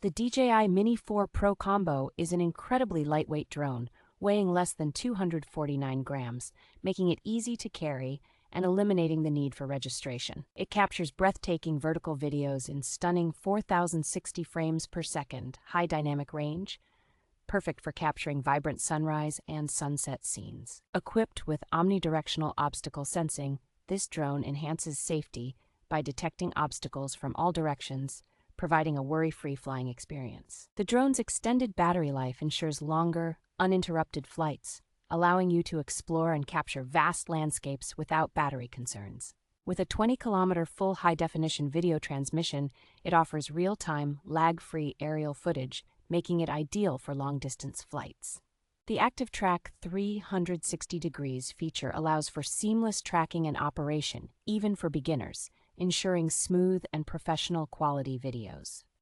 The DJI Mini 4 Pro Combo is an incredibly lightweight drone, weighing less than 249 grams, making it easy to carry and eliminating the need for registration. It captures breathtaking vertical videos in stunning 4,060 frames per second, high dynamic range, perfect for capturing vibrant sunrise and sunset scenes. Equipped with omnidirectional obstacle sensing, this drone enhances safety by detecting obstacles from all directions, providing a worry-free flying experience. The drone's extended battery life ensures longer, uninterrupted flights, allowing you to explore and capture vast landscapes without battery concerns. With a 20-kilometer full high-definition video transmission, it offers real-time, lag-free aerial footage, making it ideal for long-distance flights. The Active Track 360 Degrees feature allows for seamless tracking and operation, even for beginners, ensuring smooth and professional quality videos.